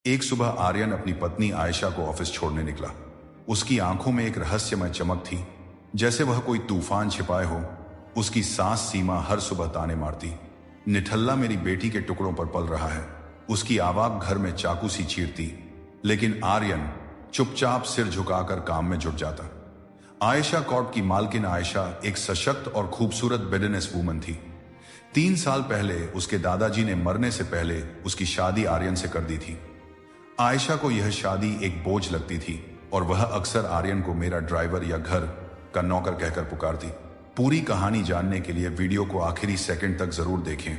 एक सुबह आर्यन अपनी पत्नी आयशा को ऑफिस छोड़ने निकला। उसकी आंखों में एक रहस्यमय चमक थी, जैसे वह कोई तूफान छिपाए हो। उसकी सास सीमा हर सुबह ताने मारती, निठल्ला मेरी बेटी के टुकड़ों पर पल रहा है। उसकी आवाज घर में चाकू सी चीरती, लेकिन आर्यन चुपचाप सिर झुकाकर काम में जुट जाता। आयशा कॉर्प की मालकिन आयशा एक सशक्त और खूबसूरत बिजनेस वूमन थी। 3 साल पहले उसके दादाजी ने मरने से पहले उसकी शादी आर्यन से कर दी थी। आयशा को यह शादी एक बोझ लगती थी और वह अक्सर आर्यन को मेरा ड्राइवर या घर का नौकर कहकर पुकारती। पूरी कहानी जानने के लिए वीडियो को आखिरी सेकंड तक जरूर देखें,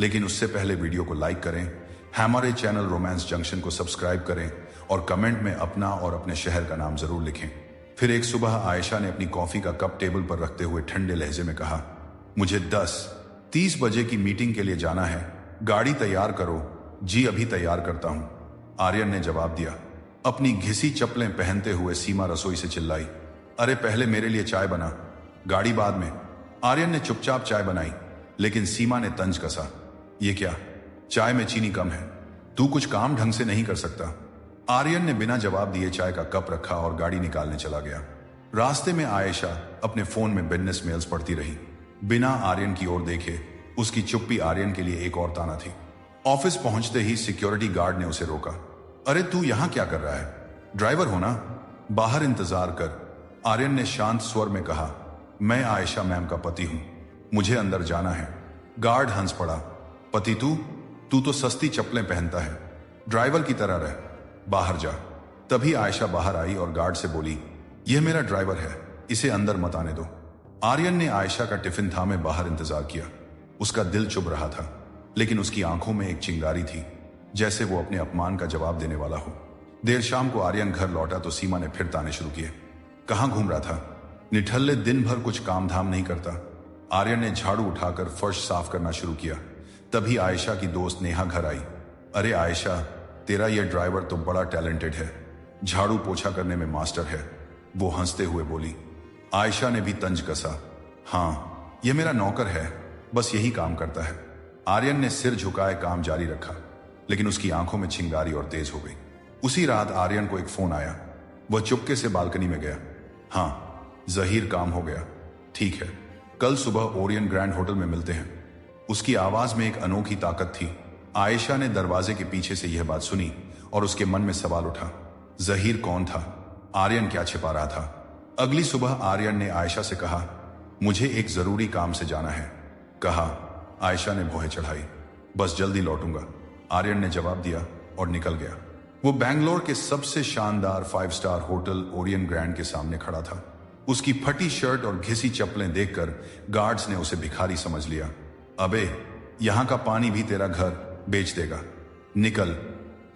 लेकिन उससे पहले वीडियो को लाइक करें, हमारे चैनल रोमांस जंक्शन को सब्सक्राइब करें और कमेंट में अपना और अपने शहर का नाम जरूर लिखें। फिर एक सुबह आयशा ने अपनी कॉफी का कप टेबल पर रखते हुए ठंडे लहजे में कहा, मुझे 10:30 बजे की मीटिंग के लिए जाना है, गाड़ी तैयार करो। जी अभी तैयार करता हूं, आर्यन ने जवाब दिया। अपनी घिसी चप्पलें पहनते हुए सीमा रसोई से चिल्लाई, अरे पहले मेरे लिए चाय बना, गाड़ी बाद में। आर्यन ने चुपचाप चाय बनाई, लेकिन सीमा ने तंज कसा, ये क्या, चाय में चीनी कम है, तू कुछ काम ढंग से नहीं कर सकता। आर्यन ने बिना जवाब दिए चाय का कप रखा और गाड़ी निकालने चला गया। रास्ते में आयशा अपने फोन में बिजनेस मेल्स पढ़ती रही, बिना आर्यन की ओर देखे। उसकी चुप्पी आर्यन के लिए एक और ताना थी। ऑफिस पहुंचते ही सिक्योरिटी गार्ड ने उसे रोका, अरे तू यहां क्या कर रहा है, ड्राइवर हो ना, बाहर इंतजार कर। आर्यन ने शांत स्वर में कहा, मैं आयशा मैम का पति हूं, मुझे अंदर जाना है। गार्ड हंस पड़ा, पति तू तो सस्ती चप्पलें पहनता है, ड्राइवर की तरह रह, बाहर जा। तभी आयशा बाहर आई और गार्ड से बोली, यह मेरा ड्राइवर है, इसे अंदर मत आने दो। आर्यन ने आयशा का टिफिन थामे बाहर इंतजार किया। उसका दिल चुभ रहा था, लेकिन उसकी आंखों में एक चिंगारी थी, जैसे वो अपने अपमान का जवाब देने वाला हो। देर शाम को आर्यन घर लौटा तो सीमा ने फिर ताने शुरू किए, कहां घूम रहा था, निठल्ले दिन भर कुछ काम धाम नहीं करता। आर्यन ने झाड़ू उठाकर फर्श साफ करना शुरू किया। तभी आयशा की दोस्त नेहा घर आई। अरे आयशा, तेरा यह ड्राइवर तो बड़ा टैलेंटेड है, झाड़ू पोछा करने में मास्टर है, वो हंसते हुए बोली। आयशा ने भी तंज कसा, हाँ यह मेरा नौकर है, बस यही काम करता है। आर्यन ने सिर झुकाए काम जारी रखा, लेकिन उसकी आंखों में चिंगारी और तेज हो गई। उसी रात आर्यन को एक फोन आया। वह चुपके से बालकनी में गया। हाँ जहीर, काम हो गया, ठीक है, कल सुबह ओरियन ग्रैंड होटल में मिलते हैं। उसकी आवाज में एक अनोखी ताकत थी। आयशा ने दरवाजे के पीछे से यह बात सुनी और उसके मन में सवाल उठा, जहीर कौन था, आर्यन क्या छिपा रहा था। अगली सुबह आर्यन ने आयशा से कहा, मुझे एक जरूरी काम से जाना है। कहा। आयशा ने भौहें चढ़ाई, बस जल्दी लौटूंगा, आर्यन ने जवाब दिया और निकल गया। वो बैंगलोर के सबसे शानदार 5 स्टार होटल ओरियन ग्रैंड के सामने खड़ा था। उसकी फटी शर्ट और घिसी चप्पलें देखकर गार्ड्स ने उसे भिखारी समझ लिया। अबे, यहां का पानी भी तेरा घर बेच देगा, निकल,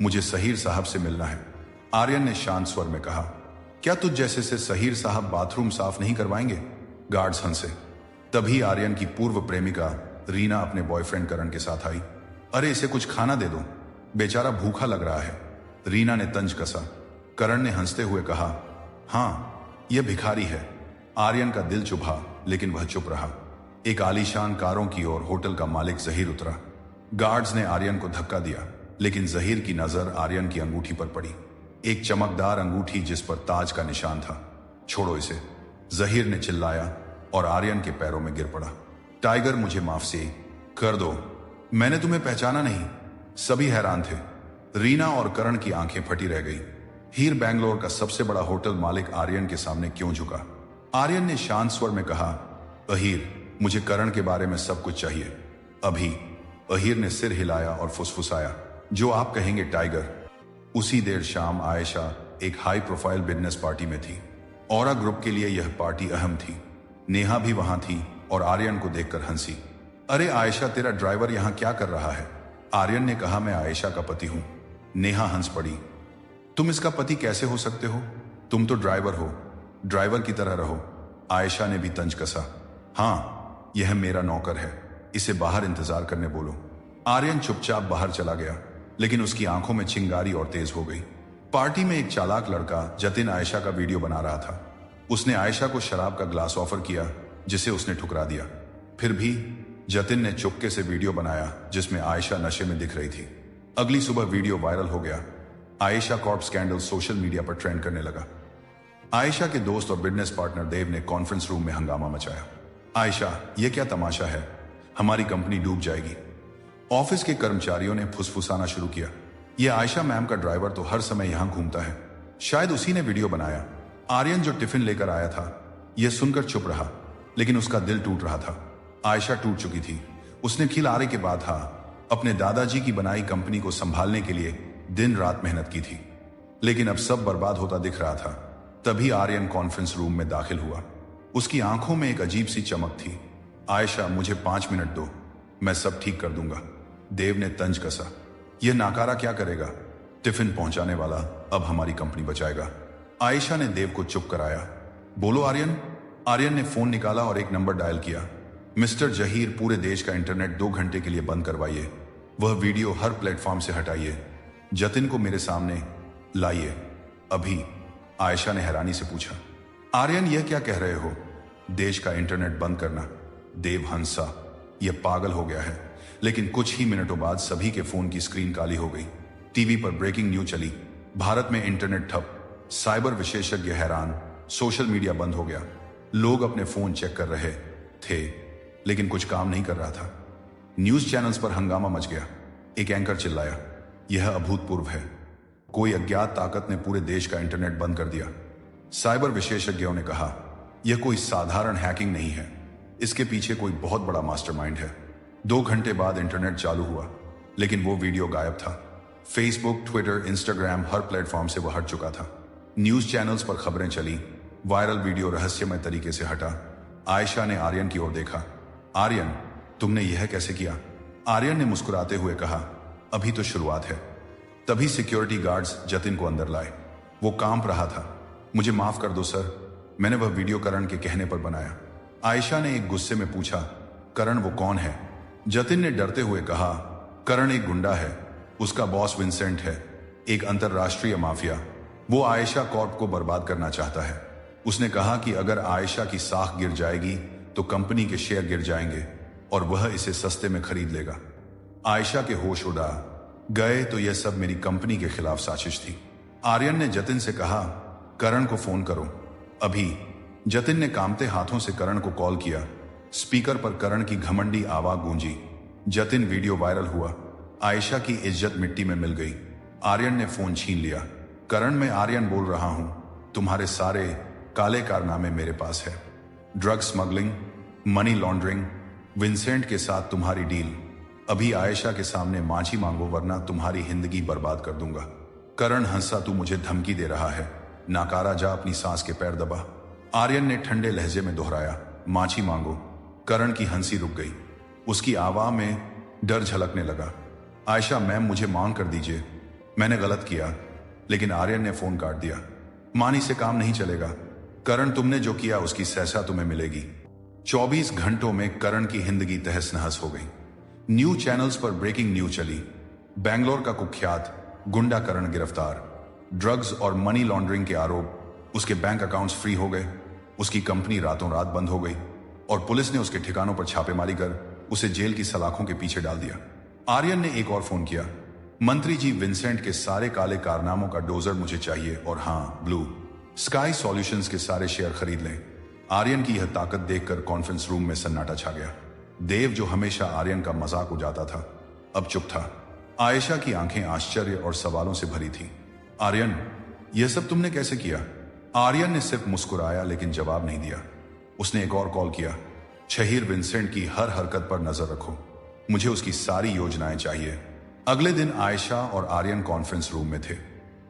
मुझे सहीर साहब से मिलना है, आर्यन ने शांत स्वर में कहा। क्या तुझ जैसे से सहीर साहब बाथरूम साफ नहीं करवाएंगे, गार्ड्स हंसे। तभी आर्यन की पूर्व प्रेमिका रीना अपने बॉयफ्रेंड करण के साथ आई। अरे इसे कुछ खाना दे दो, बेचारा भूखा लग रहा है, रीना ने तंज कसा। करण ने हंसते हुए कहा, हाँ यह भिखारी है। आर्यन का दिल चुभा, लेकिन वह चुप रहा। एक आलीशान कारों की ओर होटल का मालिक जहीर उतरा। गार्ड्स ने आर्यन को धक्का दिया, लेकिन जहीर की नजर आर्यन की अंगूठी पर पड़ी, एक चमकदार अंगूठी जिस पर ताज का निशान था। छोड़ो इसे, जहीर ने चिल्लाया और आर्यन के पैरों में गिर पड़ा। टाइगर, मुझे माफ कर दो, मैंने तुम्हें पहचाना नहीं। सभी हैरान थे। रीना और करण की आंखें फटी रह गई। हीर बैंगलोर का सबसे बड़ा होटल मालिक आर्यन के सामने क्यों झुका। आर्यन ने शांत स्वर में कहा, अहीर, मुझे करण के बारे में सब कुछ चाहिए, अभी। अहीर ने सिर हिलाया और फुसफुसाया, जो आप कहेंगे टाइगर। उसी देर शाम आयशा एक हाई प्रोफाइल बिजनेस पार्टी में थी। औरा ग्रुप के लिए यह पार्टी अहम थी। नेहा भी वहां थी और आर्यन को देखकर हंसी। अरे आयशा, तेरा ड्राइवर यहां क्या कर रहा है, आर्यन ने कहा। मैं आयशा का पति हूं। नेहा हंस पड़ी, तुम इसका पति कैसे हो सकते हो, तुम तो ड्राइवर हो, ड्राइवर की तरह रहो। आयशा ने भी तंज कसा, हाँ यह मेरा नौकर है, इसे बाहर इंतजार करने बोलो। आर्यन चुपचाप बाहर चला गया, लेकिन उसकी आंखों में चिंगारी और तेज हो गई। पार्टी में एक चालाक लड़का जतिन आयशा का वीडियो बना रहा था। उसने आयशा को शराब का ग्लास ऑफर किया, जिसे उसने ठुकरा दिया। फिर भी जतिन ने चुपके से वीडियो बनाया जिसमें आयशा नशे में दिख रही थी। अगली सुबह वीडियो वायरल हो गया। Ayesha Corp scandal social media पर ट्रेंड करने लगा। आयशा के दोस्त और बिजनेस पार्टनर देव ने कॉन्फ्रेंस रूम में हंगामा मचाया। आयशा, ये क्या तमाशा है, हमारी कंपनी डूब जाएगी। ऑफिस के कर्मचारियों ने फुसफुसाना शुरू किया। ये आयशा मैम का ड्राइवर तो हर समय यहां घूमता है, शायद उसी ने वीडियो बनाया। आर्यन जो टिफिन लेकर आया था, यह सुनकर चुप रहा, लेकिन उसका दिल टूट रहा था। आयशा टूट चुकी थी। उसने खिलारे के बाद अपने दादाजी की बनाई कंपनी को संभालने के लिए दिन रात मेहनत की थी, लेकिन अब सब बर्बाद होता दिख रहा था। तभी आर्यन कॉन्फ्रेंस रूम में दाखिल हुआ। उसकी आंखों में एक अजीब सी चमक थी। आयशा, मुझे 5 मिनट दो, मैं सब ठीक कर दूंगा। देव ने तंज कसा। यह नाकारा क्या करेगा? टिफिन पहुंचाने वाला अब हमारी कंपनी बचाएगा। आयशा ने देव को चुप कराया। बोलो आर्यन। आर्यन ने फोन निकाला और एक नंबर डायल किया। मिस्टर जहीर, पूरे देश का इंटरनेट 2 घंटे के लिए बंद करवाइए। वह वीडियो हर प्लेटफॉर्म से हटाइए। जतिन को मेरे सामने लाइए अभी। आयशा ने हैरानी से पूछा। आर्यन, यह क्या कह रहे हो? देश का इंटरनेट बंद करना? देव हंसा। यह पागल हो गया है। लेकिन कुछ ही मिनटों बाद सभी के फोन की स्क्रीन काली हो गई। टीवी पर ब्रेकिंग न्यूज चली। भारत में इंटरनेट ठप, साइबर विशेषज्ञ हैरान, सोशल मीडिया बंद हो गया। लोग अपने फोन चेक कर रहे थे, लेकिन कुछ काम नहीं कर रहा था। न्यूज चैनल्स पर हंगामा मच गया। एक एंकर चिल्लाया, यह अभूतपूर्व है। कोई अज्ञात ताकत ने पूरे देश का इंटरनेट बंद कर दिया। साइबर विशेषज्ञों ने कहा, यह कोई साधारण हैकिंग नहीं है, इसके पीछे कोई बहुत बड़ा मास्टरमाइंड है। 2 घंटे बाद इंटरनेट चालू हुआ, लेकिन वो वीडियो गायब था। फेसबुक, ट्विटर, इंस्टाग्राम, हर प्लेटफॉर्म से वह हट चुका था। न्यूज चैनल्स पर खबरें चली। वायरल वीडियो रहस्यमय तरीके से हटा। आयशा ने आर्यन की ओर देखा। आर्यन, तुमने यह कैसे किया? आर्यन ने मुस्कुराते हुए कहा, अभी तो शुरुआत है। तभी सिक्योरिटी गार्ड्स जतिन को अंदर लाए। वो कांप रहा था। मुझे माफ कर दो सर, मैंने वह वीडियो करण के कहने पर बनाया। आयशा ने एक गुस्से में पूछा, करण वो कौन है? जतिन ने डरते हुए कहा, करण एक गुंडा है, उसका बॉस विंसेंट है, एक अंतरराष्ट्रीय माफिया। वो आयशा कॉर्प को बर्बाद करना चाहता है। उसने कहा कि अगर आयशा की साख गिर जाएगी तो कंपनी के शेयर गिर जाएंगे और वह इसे सस्ते में खरीद लेगा। आयशा के होश उड़ा गए तो यह सब मेरी कंपनी के खिलाफ साजिश थी। आर्यन ने जतिन से कहा, करण को फोन करो अभी। जतिन ने कांपते हाथों से करण को कॉल किया। स्पीकर पर करण की घमंडी आवाज गूंजी। जतिन, वीडियो वायरल हुआ। आयशा की इज्जत मिट्टी में मिल गई। आर्यन ने फोन छीन लिया। करण, मैं आर्यन बोल रहा हूं, तुम्हारे सारे काले कारनामे मेरे पास है। Drug smuggling, money laundering, Vincent के साथ तुम्हारी डील। अभी आयशा के सामने मांझी मांगो वरना तुम्हारी जिंदगी बर्बाद कर दूंगा। करण हंसा, तू मुझे धमकी दे रहा है? नाकारा, जा अपनी सांस के पैर दबा। आर्यन ने ठंडे लहजे में दोहराया, मांझी मांगो। करण की हंसी रुक गई। उसकी आवाज में डर झलकने लगा। आयशा मैम, मुझे मांग कर दीजिए, मैंने गलत किया। लेकिन आर्यन ने फोन काट दिया। मानी से काम नहीं चलेगा। करण, तुमने जो किया उसकी सजा तुम्हें मिलेगी। 24 घंटों में करण की जिंदगी तहस नहस हो गई। न्यूज चैनल्स पर ब्रेकिंग न्यूज चली। बेंगलोर का कुख्यात गुंडा करण गिरफ्तार। ड्रग्स और मनी लॉन्ड्रिंग के आरोप। उसके बैंक अकाउंट्स फ्री हो गए। उसकी कंपनी रातों रात बंद हो गई और पुलिस ने उसके ठिकानों पर छापेमारी कर उसे जेल की सलाखों के पीछे डाल दिया। आर्यन ने एक और फोन किया, मंत्री जी, विंसेंट के सारे काले कारनामों का डोजर मुझे चाहिए, और हाँ, ब्लू स्काई सॉल्यूशंस के सारे शेयर खरीद लें। आर्यन की यह ताकत देखकर कॉन्फ्रेंस रूम में सन्नाटा छा गया। देव, जो हमेशा आर्यन का मजाक उड़ाता था, अब चुप था। आयशा की आंखें आश्चर्य और सवालों से भरी थी। आर्यन, यह सब तुमने कैसे किया? आर्यन ने सिर्फ मुस्कुराया लेकिन जवाब नहीं दिया। उसने एक और कॉल किया, शहीर विंसेंट की हर हरकत पर नजर रखो, मुझे उसकी सारी योजनाएं चाहिए। अगले दिन आयशा और आर्यन कॉन्फ्रेंस रूम में थे।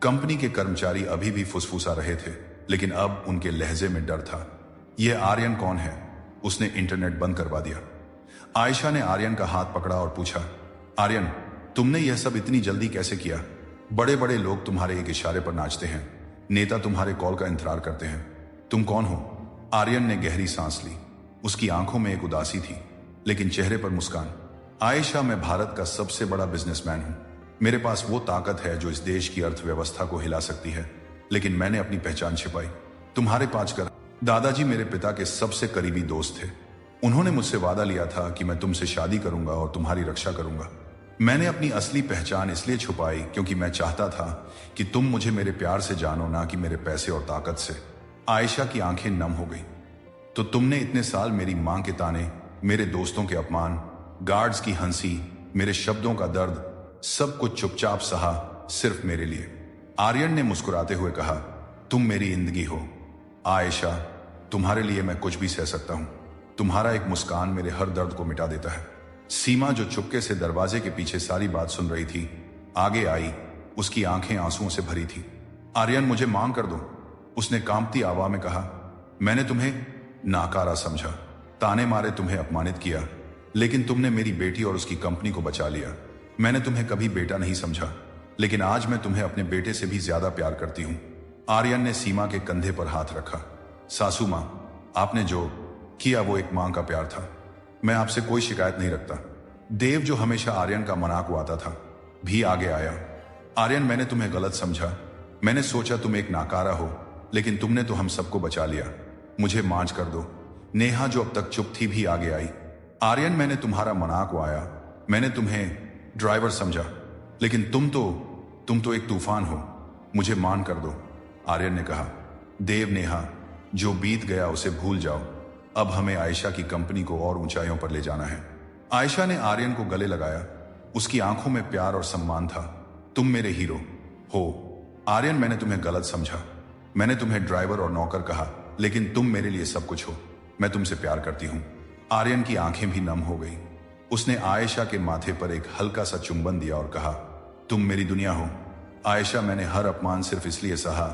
कंपनी के कर्मचारी अभी भी फुसफुसा रहे थे, लेकिन अब उनके लहजे में डर था। यह आर्यन कौन है? उसने इंटरनेट बंद करवा दिया। आयशा ने आर्यन का हाथ पकड़ा और पूछा, आर्यन, तुमने यह सब इतनी जल्दी कैसे किया? बड़े बड़े लोग तुम्हारे एक इशारे पर नाचते हैं, नेता तुम्हारे कॉल का इंतजार करते हैं, तुम कौन हो? आर्यन ने गहरी सांस ली। उसकी आंखों में एक उदासी थी, लेकिन चेहरे पर मुस्कान। आयशा, मैं भारत का सबसे बड़ा बिजनेसमैन हूं। मेरे पास वो ताकत है जो इस देश की अर्थव्यवस्था को हिला सकती है, लेकिन मैंने अपनी पहचान छिपाई। तुम्हारे 5 कर दादाजी मेरे पिता के सबसे करीबी दोस्त थे। उन्होंने मुझसे वादा लिया था कि मैं तुमसे शादी करूंगा और तुम्हारी रक्षा करूंगा। मैंने अपनी असली पहचान इसलिए छुपाई क्योंकि मैं चाहता था कि तुम मुझे मेरे प्यार से जानो, ना कि मेरे पैसे और ताकत से। आयशा की आंखें नम हो गई। तो तुमने इतने साल मेरी मां के ताने, मेरे दोस्तों के अपमान, गार्ड्स की हंसी, मेरे शब्दों का दर्द, सब कुछ चुपचाप सहा, सिर्फ मेरे लिए। आर्यन ने मुस्कुराते हुए कहा, तुम मेरी जिंदगी हो आयशा, तुम्हारे लिए मैं कुछ भी सह सकता हूं। तुम्हारा एक मुस्कान मेरे हर दर्द को मिटा देता है। सीमा, जो चुपके से दरवाजे के पीछे सारी बात सुन रही थी, आगे आई। उसकी आंखें आंसुओं से भरी थी। आर्यन, मुझे मांग कर दो, उसने कांपती आवाज में कहा। मैंने तुम्हें नाकारा समझा, ताने मारे, तुम्हें अपमानित किया, लेकिन तुमने मेरी बेटी और उसकी कंपनी को बचा लिया। मैंने तुम्हें कभी बेटा नहीं समझा, लेकिन आज मैं तुम्हें अपने बेटे से भी ज्यादा प्यार करती हूं। आर्यन ने सीमा के कंधे पर हाथ रखा। सासू मां, आपने जो किया वो एक मां का प्यार था। मैं आपसे कोई शिकायत नहीं रखता। देव, जो हमेशा आर्यन का मजाक उड़ाता था, भी आगे आया। आर्यन, मैंने तुम्हें गलत समझा। मैंने सोचा तुम एक नाकारा हो, लेकिन तुमने तो हम सबको बचा लिया। मुझे मांझ कर दो। नेहा, जो अब तक चुप थी, भी आगे आई। आर्यन, मैंने तुम्हारा मजाक उड़ाया, मैंने तुम्हें ड्राइवर समझा, लेकिन तुम तो एक तूफान हो। मुझे मान कर दो, आर्यन ने कहा। देव, नेहा, जो बीत गया उसे भूल जाओ। अब हमें आयशा की कंपनी को और ऊंचाइयों पर ले जाना है। आयशा ने आर्यन को गले लगाया। उसकी आंखों में प्यार और सम्मान था। तुम मेरे हीरो हो आर्यन, मैंने तुम्हें गलत समझा। मैंने तुम्हें ड्राइवर और नौकर कहा, लेकिन तुम मेरे लिए सब कुछ हो। मैं तुमसे प्यार करती हूं। आर्यन की आंखें भी नम हो गई। उसने आयशा के माथे पर एक हल्का सा चुंबन दिया और कहा, तुम मेरी दुनिया हो। आयशा, मैंने हर अपमान सिर्फ इसलिए सहा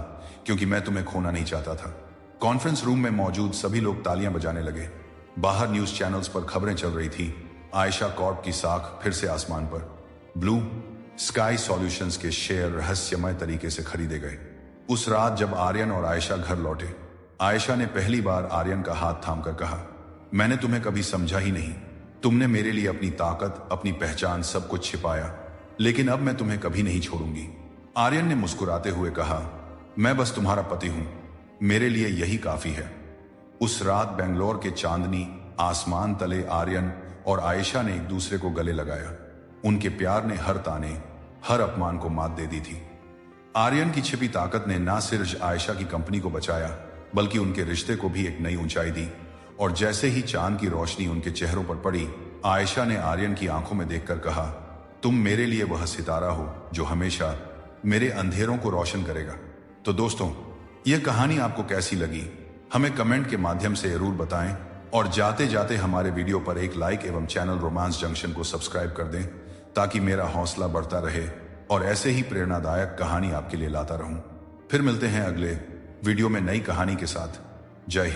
क्योंकि मैं तुम्हें खोना नहीं चाहता था। कॉन्फ्रेंस रूम में मौजूद सभी लोग तालियां बजाने लगे। बाहर न्यूज चैनल्स पर खबरें चल रही थी। आयशा कॉर्प की साख फिर से आसमान पर। ब्लू स्काई सॉल्यूशंस के शेयर रहस्यमय तरीके से खरीदे गए। उस रात जब आर्यन और आयशा घर लौटे, आयशा ने पहली बार आर्यन का हाथ थामकर कहा, मैंने तुम्हें कभी समझा ही नहीं। तुमने मेरे लिए अपनी ताकत, अपनी पहचान, सब कुछ छिपाया, लेकिन अब मैं तुम्हें कभी नहीं छोड़ूंगी। आर्यन ने मुस्कुराते हुए कहा, मैं बस तुम्हारा पति हूं, मेरे लिए यही काफी है। उस रात बेंगलोर के चांदनी आसमान तले आर्यन और आयशा ने एक दूसरे को गले लगाया। उनके प्यार ने हर ताने, हर अपमान को मात दे दी थी। आर्यन की छिपी ताकत ने न सिर्फ आयशा की कंपनी को बचाया, बल्कि उनके रिश्ते को भी एक नई ऊंचाई दी। और जैसे ही चांद की रोशनी उनके चेहरों पर पड़ी, आयशा ने आर्यन की आंखों में देखकर कहा, तुम मेरे लिए वह सितारा हो जो हमेशा मेरे अंधेरों को रोशन करेगा। तो दोस्तों, यह कहानी आपको कैसी लगी, हमें कमेंट के माध्यम से जरूर बताएं। और जाते जाते हमारे वीडियो पर एक लाइक एवं चैनल रोमांस जंक्शन को सब्सक्राइब कर दें, ताकि मेरा हौसला बढ़ता रहे और ऐसे ही प्रेरणादायक कहानी आपके लिए लाता रहूं। फिर मिलते हैं अगले वीडियो में नई कहानी के साथ। जय हिंद।